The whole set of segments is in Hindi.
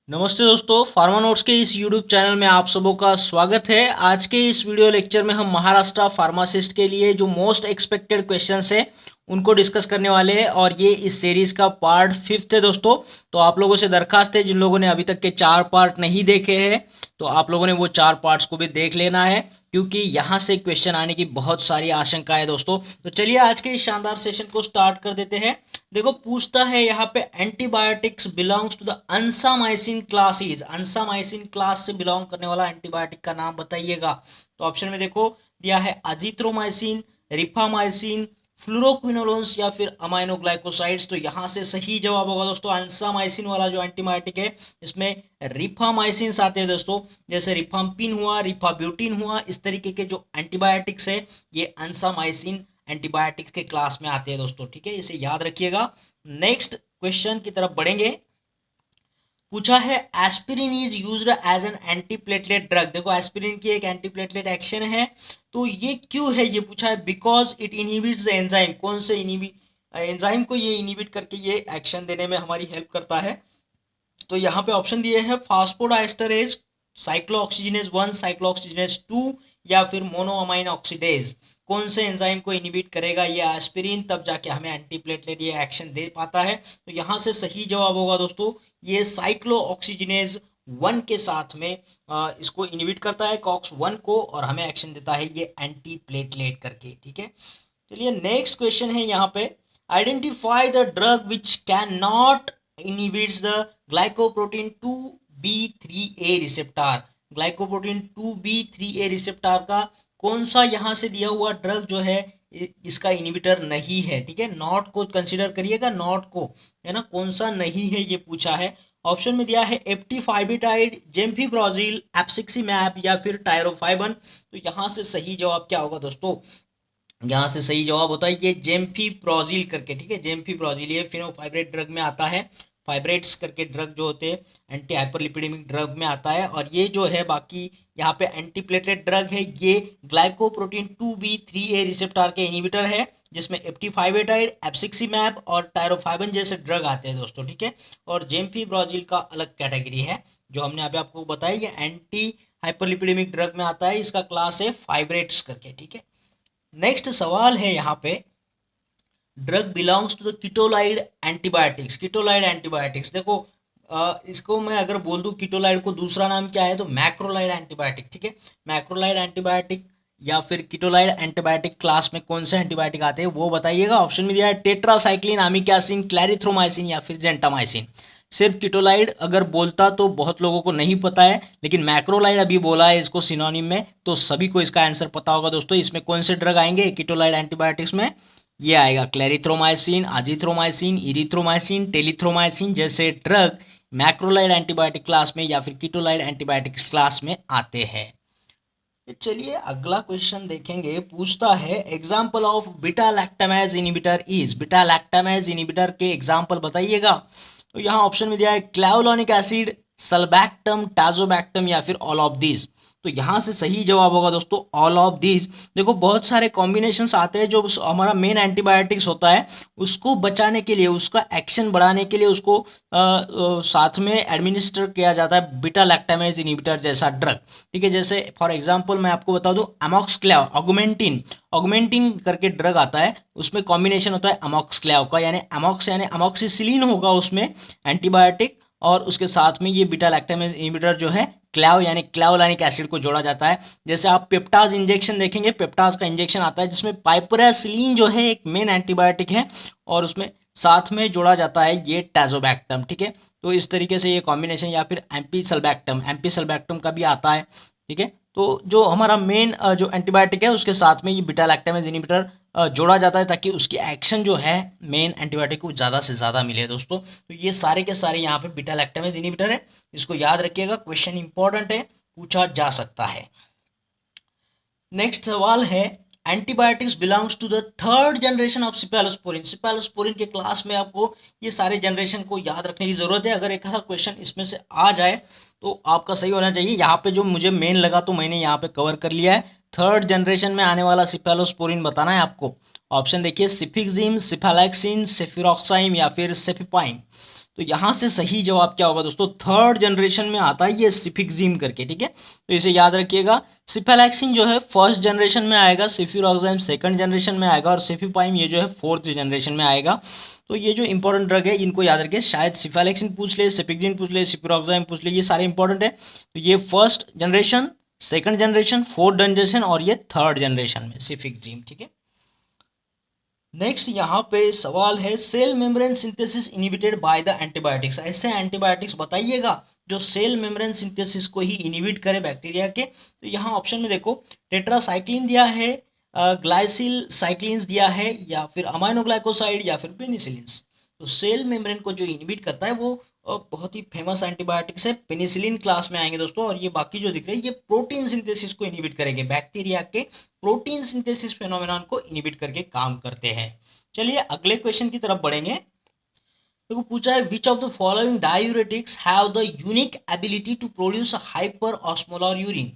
नमस्ते दोस्तों, फार्मा नोट्स के इस यूट्यूब चैनल में आप सबों का स्वागत है। आज के इस वीडियो लेक्चर में हम महाराष्ट्र फार्मासिस्ट के लिए जो मोस्ट एक्सपेक्टेड क्वेश्चंस है उनको डिस्कस करने वाले हैं और ये इस सीरीज का पार्ट 5 है दोस्तों। तो आप लोगों से दरखास्त है, जिन लोगों ने अभी तक के 4 पार्ट नहीं देखे हैं तो आप लोगों ने वो 4 पार्ट्स को भी देख लेना है, क्योंकि यहाँ से क्वेश्चन आने की बहुत सारी आशंका है दोस्तों। तो चलिए आज के इस शानदार सेशन को स्टार्ट कर देते हैं। देखो, पूछता है यहाँ पे antibiotics belongs to the ansamycin classes. Ansamycin class से बिलोंग करने वाला एंटीबायोटिक का नाम बताइएगा। तो ऑप्शन में देखो दिया है अजीथ्रोमाइसिन, रिफामाइसिन, फ्लूरोक्विनोलोन्स या फिर अमाइनोग्लाइकोसाइड्स। तो यहाँ से सही जवाब होगा दोस्तों अंसामाइसिन वाला जो एंटीबायोटिक है, इसमें रिफामाइसिन आते हैं दोस्तों। जैसे रिफाम्पिन हुआ, रिफाब्यूटिन हुआ, इस तरीके के जो एंटीबायोटिक्स है ये अंसामाइसिन एंटीबायोटिक्स के क्लास में आते हैं दोस्तों। ठीक है, इसे याद रखिएगा। नेक्स्ट क्वेश्चन की तरफ बढ़ेंगे। पूछा है aspirin is used as an antiplatelet drug. देखो, एस्पिरिन की एक एंटीप्लेटलेट एक्शन है, तो ये क्यों है ये पूछा है। Because it inhibits the enzyme. कौन से एंजाइम को ये इनहिबिट करके ये एक्शन देने में हमारी हेल्प करता है। तो यहाँ पे ऑप्शन दिए हैं फास्फोडाइस्टरेज, साइक्लोऑक्सीजिनेज 1, साइक्लोऑक्सीजिनेज 2 या फिर मोनोअमाइन ऑक्सीडेज। कौन से एंजाइम को इनहिबिट करेगा ये एस्पिरिन, तब जाके हमें एंटीप्लेटलेट ये एक्शन दे पाता है। तो यहाँ से सही जवाब होगा दोस्तों ये साइक्लोऑक्सीजिनेज 1 के साथ में इसको इनहिबिट करता है कॉक्स 1 को, और हमें एक्शन देता है ये एंटीप्लेटलेट करके। ठीक है, चलिए नेक्स्ट क्वेश्चन है यहाँ पे। Identify the drug which can not inhibits the glycoprotein 2b3a receptor. Glycoprotein 2b3a receptor का कौन सा यहाँ से दिया हुआ ड्रग जो है इसका इनिबिटर नहीं है। ठीक है, नॉट को कंसीडर करिएगा, नॉट को, है ना, कौन सा नहीं है ये पूछा है। ऑप्शन में दिया है एप्टिफाइबिटाइड, जेम्फिप्रोजिल, एप्सिक्सिमैब या फिर टायरोफाइबन। तो यहाँ से सही जवाब क्या होगा दोस्तों, यहाँ से सही जवाब होता है ये जेम्फिप्रोजिल करके। ठीक है, जेम्फिप्रोजिल ये फिनोफाइब्रेट ड्रग में आता है। फाइब्रेट्स करके ड्रग जो होते हैं एंटी हाइपरलिपिडेमिक ड्रग में आता है। और ये जो है बाकी यहाँ पे एंटीप्लेटलेट ड्रग है, ये ग्लाइकोप्रोटीन 2b3a रिसेप्टर के इनिबिटर है, जिसमें एप्टिफाइवेटाइड, एप्सिक्सिमैब और टायरोफाइबन जैसे ड्रग आते हैं दोस्तों। ठीक है, और जेम्फिप्रोजिल का अलग कैटेगरी है जो हमने अभी आपको बताया, ये एंटी हाइपरलिपिडेमिक ड्रग में आता है, इसका क्लास है फाइब्रेट्स करके। ठीक है, नेक्स्ट सवाल है यहाँ पे, drug belongs to the ketolide antibiotics. Ketolide antibiotics देखो, इसको मैं अगर बोल दूं कीटोलाइड को दूसरा नाम क्या है तो मैक्रोलाइड एंटीबायोटिक। ठीक है, मैक्रोलाइड एंटीबायोटिक या फिर कीटोलाइड एंटीबायोटिक क्लास में कौन से एंटीबायोटिक आते हैं वो बताइएगा। ऑप्शन में दिया है टेट्रासाइक्लिन, अमीकासिन, क्लैरिथ्रोमाइसिन या फिर जेंटामाइसिन। सिर्फ कीटोलाइड अगर बोलता तो बहुत लोगों को नहीं पता है, लेकिन मैक्रोलाइड अभी बोला है इसको सिनोनिम में, तो सभी को इसका आंसर पता होगा दोस्तों। इसमें कौन से ड्रग आएंगे कीटोलाइड एंटीबायोटिक्स में, ये आएगा क्लैरिथ्रोमाइसिन, अजीथ्रोमाइसिन, इरिथ्रोमाइसिन, टेलिथ्रोमाइसिन जैसे ड्रग मैक्रोलाइड एंटीबायोटिक क्लास में या फिर कीटोलाइड एंटीबायोटिक क्लास में आते हैं। चलिए अगला क्वेश्चन देखेंगे। पूछता है example of beta lactamase inhibitor is. Beta lactamase inhibitor के एग्जाम्पल बताइएगा। तो यहाँ ऑप्शन में दिया है क्लैवोलॉनिक एसिड, सल्बैक्टम, टाजोबैक्टम या फिर ऑल ऑफ दीज। तो यहाँ से सही जवाब होगा दोस्तों ऑल ऑफ दीज। देखो, बहुत सारे कॉम्बिनेशंस आते हैं जो हमारा मेन एंटीबायोटिक्स होता है उसको बचाने के लिए, उसका एक्शन बढ़ाने के लिए उसको साथ में एडमिनिस्टर किया जाता है बीटा लैक्टामेज इनिबिटर जैसा ड्रग। ठीक है, जैसे फॉर एग्जांपल मैं आपको बता दूं अमॉक्सक्लेव, ऑगमेंटिन, ऑगमेंटिन करके ड्रग आता है, उसमें कॉम्बिनेशन होता है अमॉक्सक्लेव का, यानी अमॉक्स यानी अमॉक्सिसिलिन होगा उसमें एंटीबायोटिक, और उसके साथ में ये बीटा लैक्टामेज इनिबिटर जो है क्लैव यानी क्लैवोलानिक एसिड को जोड़ा जाता है। जैसे आप पेप्टाज इंजेक्शन देखेंगे, पेप्टाज का इंजेक्शन आता है जिसमें पाइपरासिलिन जो है एक मेन एंटीबायोटिक है और उसमें साथ में जोड़ा जाता है ये टाजोबैक्टम। ठीक है, तो इस तरीके से ये कॉम्बिनेशन, या फिर एम्पी सल्बैक्टम का भी आता है। ठीक है, तो जो हमारा मेन जो एंटीबायोटिक है उसके साथ में ये बीटा लैक्टामेज इनिबिटर जोड़ा जाता है ताकि उसकी एक्शन जो है मेन एंटीबायोटिक को ज़्यादा से ज़्यादा मिले दोस्तों। तो ये सारे के सारे यहाँ पे बीटा लैक्टामेज इनिबिटर है, इसको याद रखिएगा, क्वेश्चन इंपॉर्टेंट है, पूछा जा सकता है। नेक्स्ट सवाल है antibiotics belongs to the third generation of cephalosporin. Cephalosporin के क्लास में आपको ये सारे जनरेशन को याद रखने की जरूरत है। अगर एक आधा क्वेश्चन इसमें से आ जाए तो आपका सही होना चाहिए। यहाँ पे जो मुझे मेन लगा तो मैंने यहाँ पे कवर कर लिया है। थर्ड जनरेशन में आने वाला सिफेलोस्पोरिन बताना है आपको। ऑप्शन देखिए, सिफिक्जिम, सिफेलैक्सिन, सेफिरॉक्साइम या फिर सेफिपाइन। तो यहाँ से सही जवाब क्या होगा दोस्तों, थर्ड जनरेशन में आता है ये सिफिक्जिम करके, ठीक है। तो इसे याद रखिएगा। सिफेलैक्सिन जो है फर्स्ट जनरेशन में आएगा, सेफिरॉक्साइम सेकंड जनरेशन में आएगा और सेफिपाइम ये जो है फोर्थ जनरेशन में आएगा। तो ये जो इंपॉर्टेंट ड्रग है इनको याद रखिए, शायद सिफेलैक्सिन पूछ ले, सेफिक्जिम पूछ ले, सेफिरॉक्साइम पूछ ले, ये सारे इंपॉर्टेंट है। तो ये first generation, second generation, fourth generation और ये थर्ड जनरेशन में सिफिक्जिम, ठीक है। नेक्स्ट यहाँ पे सवाल है, cell membrane synthesis inhibited by the antibiotics. ऐसे एंटीबायोटिक्स बताइएगा जो सेल मेम्ब्रेन सिंथेसिस को ही इनिबिट करे बैक्टीरिया के। तो यहाँ ऑप्शन में देखो, टेट्रासाइक्लिन दिया है, ग्लाइसिल साइक्लिन्स दिया है, या फिर अमाइनोग्लाइकोसाइड या फिर पेनिसिलिन्स। तो सेल मेम्ब्रेन को जो इनिबिट करता है वो बहुत ही फेमस एंटीबायोटिक्स है, पेनिसिलिन क्लास में आएंगे दोस्तों। और ये बाकी जो दिख रहे हैं ये प्रोटीन सिंथेसिस को इनिबिट करेंगे, बैक्टीरिया के प्रोटीन सिंथेसिस फेनोमेनन को इनिबिट करके काम करते हैं। चलिए अगले क्वेश्चन की तरफ बढ़ेंगे। तो पूछा है, which of the following diuretics have the unique ability to produce hyper osmolar urine.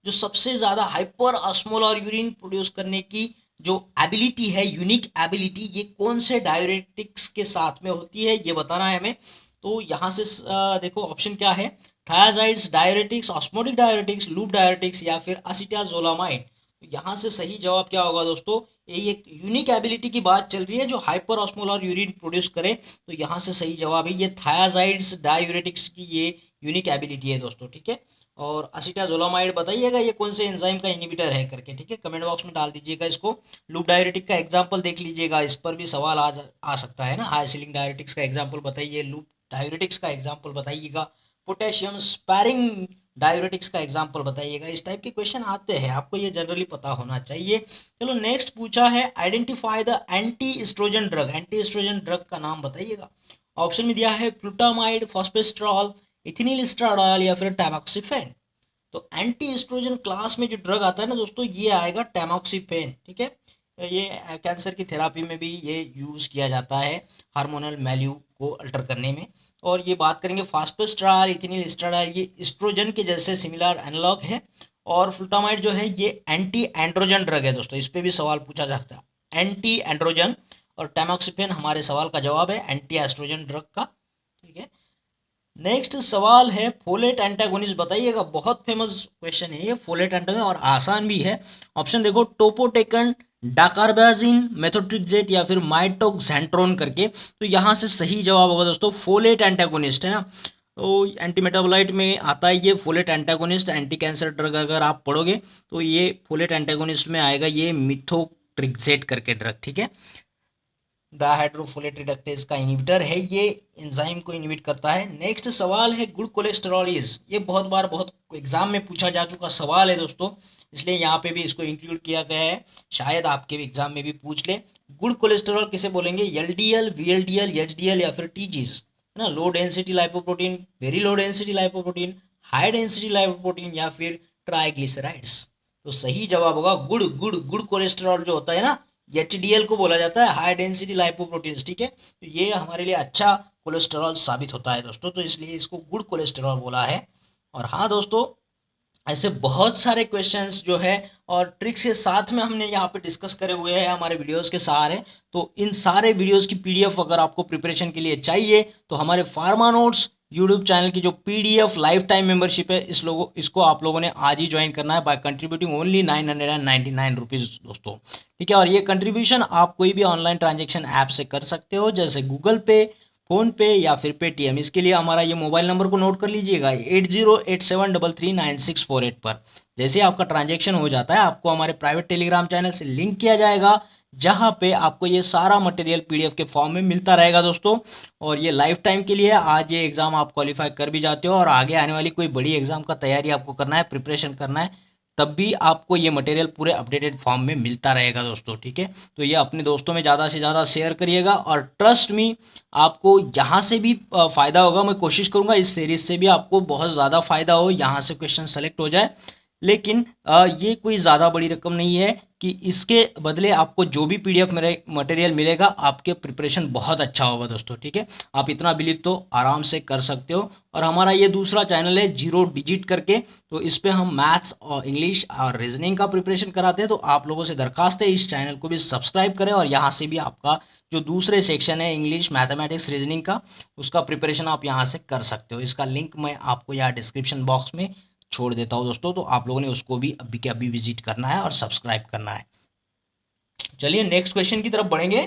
जो सबसे ज्यादा हाइपर ऑस्मोलर यूरिन प्रोड्यूस करने की जो एबिलिटी है, यूनिक एबिलिटी, ये कौन से डायूरेटिक्स के साथ में होती है ये बताना है हमें। तो यहाँ से देखो ऑप्शन क्या है, थायाजाइड्स, diuretics, osmotic diuretics, loop diuretics या फिर असिटाजोलामाइड। तो यहाँ से सही जवाब क्या होगा दोस्तों, ये एक यूनिक एबिलिटी की बात चल रही है जो हाइपर ऑस्मोलर यूरिन प्रोड्यूस करे। तो यहाँ से सही जवाब है ये थायाजाइड्स डायूरेटिक्स की ये यूनिक एबिलिटी है दोस्तों, ठीक है। और असिटाजोलामाइड बताइएगा ये कौन से एंजाइम का इनिबिटर है करके, ठीक है, कमेंट बॉक्स में डाल दीजिएगा इसको। लूप डायूरेटिक का एग्जांपल देख लीजिएगा, इस पर भी सवाल आ सकता है ना। हाई सीलिंग डायूरेटिक्स का एग्जांपल बताइए, लूप डायूरेटिक्स का एग्जांपल बताइएगा, पोटेशियम स्पैरिंग डायूरेटिक्स का एग्जांपल बताइएगा। इस टाइप के क्वेश्चन आते हैं, आपको ये जनरली पता होना चाहिए। चलो नेक्स्ट पूछा है, identify the anti estrogen drug. Anti estrogen drug का नाम बताइएगा। ऑप्शन में दिया है फ्लूटामाइड, फॉस्फेस्ट्रॉल, इथिनिल एस्ट्राडोल या फिर टैमॉक्सिफेन। तो एंटी एस्ट्रोजन क्लास में जो ड्रग आता है ना दोस्तों, ये आएगा टैमॉक्सिफेन, ठीक है। ये कैंसर की थेरापी में भी ये यूज किया जाता है, हार्मोनल वैल्यू को अल्टर करने में। और ये बात करेंगे फॉस्फेस्ट्रॉल, इथिनिल एस्ट्राडोल, ये एस्ट्रोजन के जैसे सिमिलर एनालॉग है। और फ्लूटामाइड जो है ये एंटी एंड्रोजन ड्रग है दोस्तों, इस पे भी सवाल पूछा जाता है, एंटी एंड्रोजन। और टैमॉक्सिफेन हमारे सवाल का जवाब है, एंटी एस्ट्रोजन ड्रग का, ठीक है। नेक्स्ट सवाल है, फोलेट एंटागोनिस्ट बताइएगा। बहुत फेमस क्वेश्चन है ये, फोलेट एंटागोनिस्ट, और आसान भी है। ऑप्शन देखो, टोपोटेकन, डाकार्बाजिन, मेथोट्रिक्सेट या फिर माइटोक्सेंट्रोन करके। तो यहाँ से सही जवाब होगा दोस्तों फोलेट एंटागोनिस्ट, है ना। तो एंटी मेटाबोलाइट में आता है ये folate antagonist. Anti cancer drug अगर आप पढ़ोगे तो ये फोलेट एंटागोनिस्ट में आएगा ये मिथोट्रिक्सेट करके ड्रग, ठीक है। डायहाइड्रोफोलेट रिडक्टेज का इनिबिटर है, ये एंजाइम को इनिबिट करता है। नेक्स्ट सवाल है, गुड कोलेस्टेरॉल इज। ये बहुत बार बहुत एग्जाम में पूछा जा चुका सवाल है दोस्तों, इसलिए यहाँ पे भी इसको इंक्लूड किया गया है, शायद आपके भी एग्जाम में भी पूछ ले। गुड कोलेस्टेरॉल किसे बोलेंगे, एलडीएल, वीएलडीएल, एचडीएल या फिर टीजीज, है ना। Low density lipoprotein, very low density lipoprotein, high density lipoprotein या फिर ट्राइग्लिसराइड्स। तो सही जवाब होगा गुड गुड गुड कोलेस्टेरॉल जो होता है ना, एचडीएल को बोला जाता है, हाई डेंसिटी लाइपोप्रोटीन्स, ठीक है। तो ये हमारे लिए अच्छा कोलेस्टेरॉल साबित होता है दोस्तों, तो इसलिए इसको गुड कोलेस्टेरॉल बोला है। और हाँ दोस्तों, ऐसे बहुत सारे क्वेश्चंस जो है और ट्रिक्स के साथ में हमने यहाँ पे डिस्कस करे हुए हैं हमारे वीडियोस के सहारे। तो इन सारे वीडियोस की पीडीएफ अगर आपको प्रिपरेशन के लिए चाहिए तो हमारे फार्मा नोट्स यूट्यूब चैनल की जो पीडीएफ लाइफ टाइम मेंबरशिप है, इसको आप लोगों ने आज ही ज्वाइन करना है बाय कंट्रीब्यूटिंग ओनली 999 रुपीज़ दोस्तों, ठीक है। और ये कंट्रीब्यूशन आप कोई भी ऑनलाइन ट्रांजेक्शन ऐप से कर सकते हो, जैसे गूगल पे, फ़ोन पे या फिर पेटीएम। इसके लिए हमारा ये मोबाइल नंबर को नोट कर लीजिएगा, 8087339648 पर। जैसे आपका ट्रांजेक्शन हो जाता है, आपको हमारे प्राइवेट टेलीग्राम चैनल से लिंक किया जाएगा, जहाँ पे आपको ये सारा मटेरियल पीडीएफ के फॉर्म में मिलता रहेगा दोस्तों। और ये लाइफ टाइम के लिए, आज ये एग्ज़ाम आप क्वालिफाई कर भी जाते हो और आगे आने वाली कोई बड़ी एग्ज़ाम का तैयारी आपको करना है, प्रिपरेशन करना है, तब भी आपको ये मटेरियल पूरे अपडेटेड फॉर्म में मिलता रहेगा दोस्तों, ठीक है। तो ये अपने दोस्तों में ज़्यादा से ज़्यादा शेयर करिएगा। और ट्रस्ट मी, आपको यहाँ से भी फ़ायदा होगा। मैं कोशिश करूँगा इस सीरीज़ से भी आपको बहुत ज़्यादा फ़ायदा हो, यहाँ से क्वेश्चन सेलेक्ट हो जाए, लेकिन ये कोई ज़्यादा बड़ी रकम नहीं है कि इसके बदले आपको जो भी पीडीएफ मटेरियल मिलेगा आपके प्रिपरेशन बहुत अच्छा होगा दोस्तों, ठीक है। आप इतना बिलीव तो आराम से कर सकते हो। और हमारा ये दूसरा चैनल है जीरो डिजिट करके, तो इस पे हम मैथ्स और इंग्लिश और रीजनिंग का प्रिपरेशन कराते हैं। तो आप लोगों से दरखास्त है इस चैनल को भी सब्सक्राइब करें और यहाँ से भी आपका जो दूसरे सेक्शन है इंग्लिश मैथमेटिक्स रीजनिंग का, उसका प्रिपरेशन आप यहाँ से कर सकते हो। इसका लिंक मैं आपको यहाँ डिस्क्रिप्शन बॉक्स में छोड़ देता हूँ दोस्तों, तो आप लोगों ने उसको भी अभी के अभी विजिट करना है और सब्सक्राइब करना है। चलिए नेक्स्ट क्वेश्चन की तरफ बढ़ेंगे।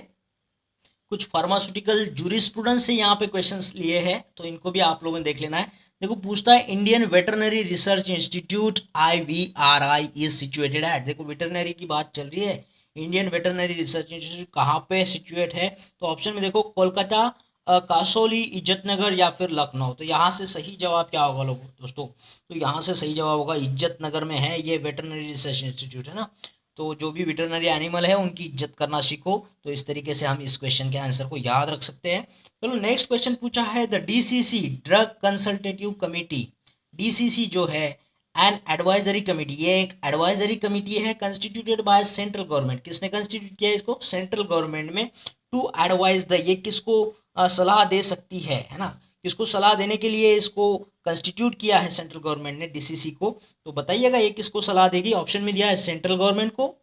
कुछ फार्मास्यूटिकल जूरिस्प्रूडेंस से यहाँ पे क्वेश्चंस लिए हैं, तो इनको भी आप लोगों ने देख लेना है। देखो पूछता है Indian veterinary research institute IVRI is situated at. देखो वेटरनरी की बात चल रही है, इंडियन वेटरनरी रिसर्च इंस्टीट्यूट कहाँ पे सिचुएट है, तो ऑप्शन में देखो कोलकाता, कासौली, इज्जतनगर या फिर लखनऊ। तो यहाँ से सही जवाब क्या होगा लोगों दोस्तों, तो यहाँ से सही जवाब होगा इज्जतनगर में है ये वेटरनरी रिसर्च इंस्टीट्यूट, है ना। तो जो भी वेटरनरी एनिमल है उनकी इज्जत करना सीखो। तो इस तरीके से हम इस क्वेश्चन के आंसर को याद रख सकते हैं। चलो नेक्स्ट क्वेश्चन पूछा है the DCC drug consultative committee. DCC जो है एन एडवाइजरी कमेटी, ये एक एडवाइजरी कमेटी है कंस्टिट्यूटेड बाय सेंट्रल गवर्नमेंट। किसने कंस्टिट्यूट किया इसको, सेंट्रल गवर्नमेंट में। टू एडवाइज द, ये किसको सलाह दे सकती है ना, किसको सलाह देने के लिए इसको कंस्टिट्यूट किया है सेंट्रल गवर्नमेंट ने DCC को। तो बताइएगा ये किसको सलाह देगी। ऑप्शन में दिया है सेंट्रल गवर्नमेंट को,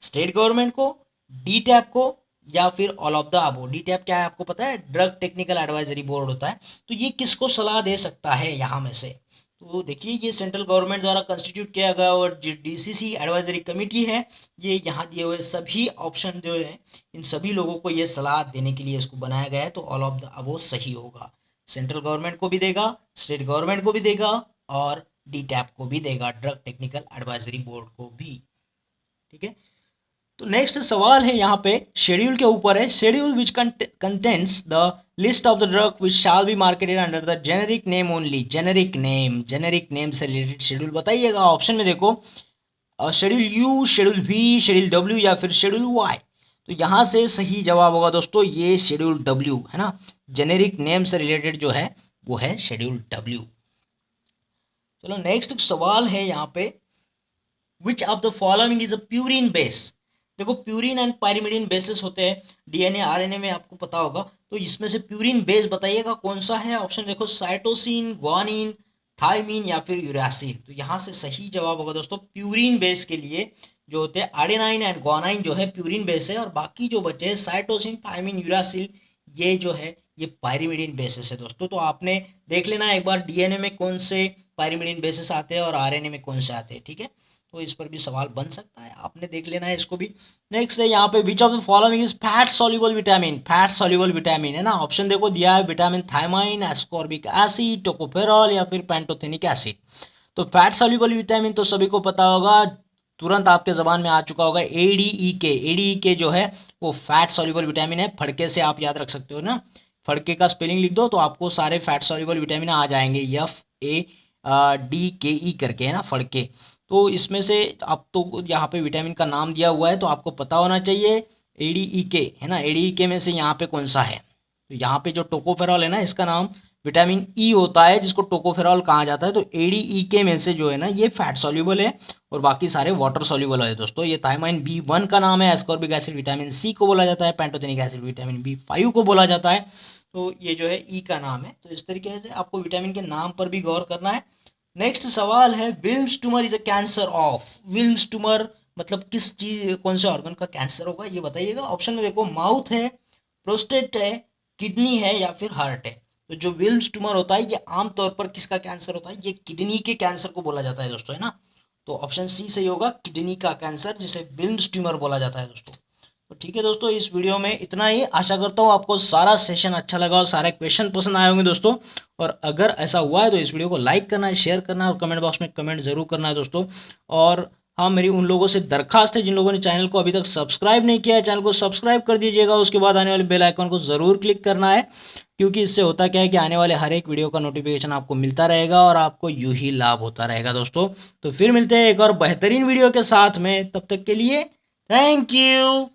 स्टेट गवर्नमेंट को, DTAP को या फिर all of the above. DTAP क्या है आपको पता है, ड्रग टेक्निकल एडवाइजरी बोर्ड होता है। तो ये किसको सलाह दे सकता है यहाँ में से, तो देखिए ये सेंट्रल गवर्नमेंट द्वारा कंस्टिट्यूट किया गया और जो DCC एडवाइजरी कमेटी है, ये यहाँ दिए हुए सभी ऑप्शन जो है इन सभी लोगों को ये सलाह देने के लिए इसको बनाया गया है। तो ऑल ऑफ द अबो सही होगा। सेंट्रल गवर्नमेंट को भी देगा, स्टेट गवर्नमेंट को भी देगा और DTAP को भी देगा, ड्रग टेक्निकल एडवाइजरी बोर्ड को भी, ठीक है। तो नेक्स्ट सवाल है यहाँ पे शेड्यूल के ऊपर है। Schedule which contents the list of the drug which shall be marketed under the generic name only. Generic name से रिलेटेड शेड्यूल बताइएगा। ऑप्शन में देखो schedule U, schedule V, schedule W या फिर शेड्यूल Y। तो यहाँ से सही जवाब होगा दोस्तों ये शेड्यूल W, है ना। जेनेरिक नेम से रिलेटेड जो है वो है शेड्यूल W। चलो नेक्स्ट सवाल है यहाँ पे which of the following is a purine base. देखो प्यूरिन एंड पायरिमिडीन बेसिस होते हैं DNA RNA में, आपको पता होगा। तो इसमें से प्यूरिन बेस बताइएगा कौन सा है। ऑप्शन देखो साइटोसिन, ग्वानिन, थायमिन या फिर यूरासिल। तो यहाँ से सही जवाब होगा दोस्तों प्यूरिन बेस के लिए जो होते हैं एडेनाइन एंड ग्वानाइन जो है प्यूरिन बेस है, और बाकी जो बचे हैं साइटोसिन, थायमिन, यूरासिल ये जो है ये पायरिमिडीन बेसिस है दोस्तों। तो आपने देख लेना एक बार DNA में कौन से पायरिमिडीन बेसिस आते हैं और RNA में कौन से आते हैं, ठीक है। तो इस पर भी सवाल बन सकता है, आपने देख लेना है इसको भी। नेक्स्ट है यहाँ पे which of the following is fat soluble vitamin. Fat soluble vitamin है ना, ऑप्शन देखो दिया है vitamin thiamine, ascorbic acid, tocopherol या फिर पैंटोथेनिक एसिड। तो फैट सॉल्युबल विटामिन तो सभी को पता होगा, तुरंत आपके जबान में आ चुका होगा ADEK। ADEK जो है वो फैट सॉल्युबल विटामिन है। फड़के से आप याद रख सकते हो ना, फड़के का स्पेलिंग लिख दो तो आपको सारे फैट सॉल्युबल विटामिन आ जाएंगे, FADKE करके, है ना, फड़के। तो इसमें से अब तो यहाँ पे विटामिन का नाम दिया हुआ है तो आपको पता होना चाहिए ADEK, है ना। ADEK में से यहाँ पे कौन सा है, तो यहाँ पे जो टोकोफेरॉल है ना इसका नाम विटामिन E होता है जिसको टोकोफेरॉल कहा जाता है। तो ADEK में से जो है ना ये फैट सॉल्युबल है और बाकी सारे वाटर सॉल्युबल है दोस्तों। ये थायमाइन B1 का नाम है, एस्कॉर्बिक एसिड विटामिन C को बोला जाता है, पैंटोथेनिक एसिड विटामिन B5 को बोला जाता है। तो ये जो है E का नाम है। तो इस तरीके से आपको विटामिन के नाम पर भी गौर करना है। नेक्स्ट सवाल है Wilms tumour is a cancer of. Wilms tumour मतलब किस चीज, कौन से ऑर्गन का कैंसर होगा ये बताइएगा। ऑप्शन में देखो माउथ है, प्रोस्टेट है, किडनी है या फिर हार्ट है। तो जो विल्म्स ट्यूमर होता है ये आमतौर पर किसका कैंसर होता है, ये किडनी के कैंसर को बोला जाता है दोस्तों, है ना। तो ऑप्शन C सही होगा, किडनी का कैंसर जिसे विल्म्स ट्यूमर बोला जाता है दोस्तों। तो ठीक है दोस्तों, इस वीडियो में इतना ही। आशा करता हूँ आपको सारा सेशन अच्छा लगा और सारे क्वेश्चन पसंद आए होंगे दोस्तों। और अगर ऐसा हुआ है तो इस वीडियो को लाइक करना है, शेयर करना है और कमेंट बॉक्स में कमेंट जरूर करना है दोस्तों। और हाँ, मेरी उन लोगों से दरखास्त है जिन लोगों ने चैनल को अभी तक सब्सक्राइब नहीं किया है, चैनल को सब्सक्राइब कर दीजिएगा। उसके बाद आने वाले बेल आइकन को ज़रूर क्लिक करना है, क्योंकि इससे होता क्या है कि आने वाले हर एक वीडियो का नोटिफिकेशन आपको मिलता रहेगा और आपको यूं ही लाभ होता रहेगा दोस्तों। तो फिर मिलते हैं एक और बेहतरीन वीडियो के साथ में, तब तक के लिए थैंक यू।